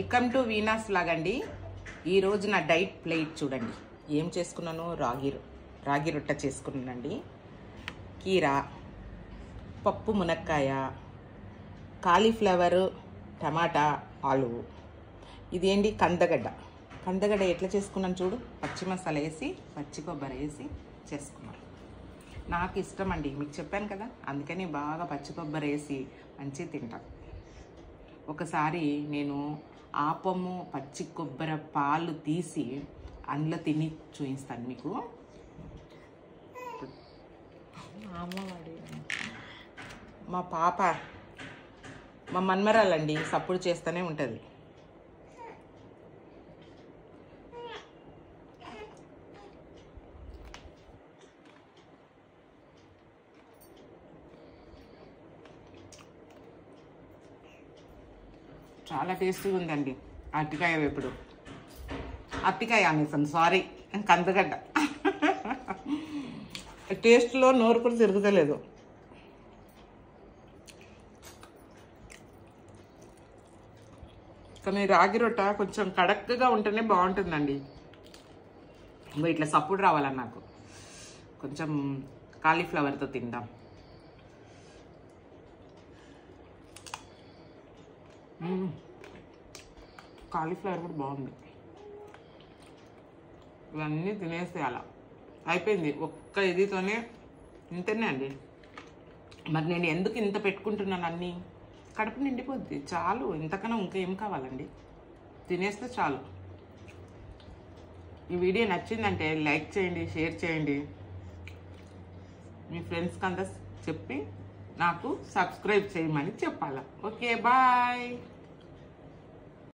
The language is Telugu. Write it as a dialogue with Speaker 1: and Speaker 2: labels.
Speaker 1: వెల్కమ్ టు వీనాస్ వ్లాగ్ అండి. ఈరోజు నా డైట్ ప్లేట్ చూడండి. ఏం చేసుకున్నాను, రాగి రొట్టె చేసుకున్నానండి. కీరా, పప్పు మునక్కాయ, కాలీఫ్లవర్, టమాటా, ఆలు. ఇదేంటి కందగడ్డ ఎట్లా చేసుకున్నాను చూడు. పచ్చి మసాలా వేసి పచ్చి కొబ్బరి వేసి చేసుకున్నాను. నాకు ఇష్టం అండి, మీకు చెప్పాను కదా, అందుకని బాగా పచ్చి కొబ్బరి వేసి మంచిగా తింటాను. ఒకసారి నేను ఆపము పచ్చి కొబ్బరి పాలు తీసి అందులో తిని చూపిస్తాను మీకు. మా పాప మా మన్మరాలండి, సప్పుడు చేస్తూనే ఉంటుంది. చాలా టేస్టీగా ఉందండి. అరటికాయ వేపుడు, అరటికాయ అనేసాను, సారీ, కందగడ్డ. టేస్ట్లో నోరు కూడా తిరుగుతలేదు. కానీ రాగి రొట్టె కొంచెం కడక్గా ఉంటేనే బాగుంటుందండి. ఇట్లా సప్పుడు రావాలని నాకు. కొంచెం కాలీఫ్లవర్తో తిందాం. కాలీఫ్లవర్ కూడా బాగుంది. ఇవన్నీ తినేసేయాల, అయిపోయింది ఒక్క ఇదితోనే. ఇంతనే అండి. మరి నేను ఎందుకు ఇంత పెట్టుకుంటున్నాను, అన్నీ కడుపు నిండిపోద్ది, చాలు. ఇంతకన్నా ఇంకా ఏం కావాలండి, తినేస్తే చాలు. ఈ వీడియో నచ్చిందంటే లైక్ చేయండి, షేర్ చేయండి, మీ ఫ్రెండ్స్కి అంతా చెప్పి నాకు సబ్స్క్రైబ్ చేయమని చెప్పాలా. Okay, bye.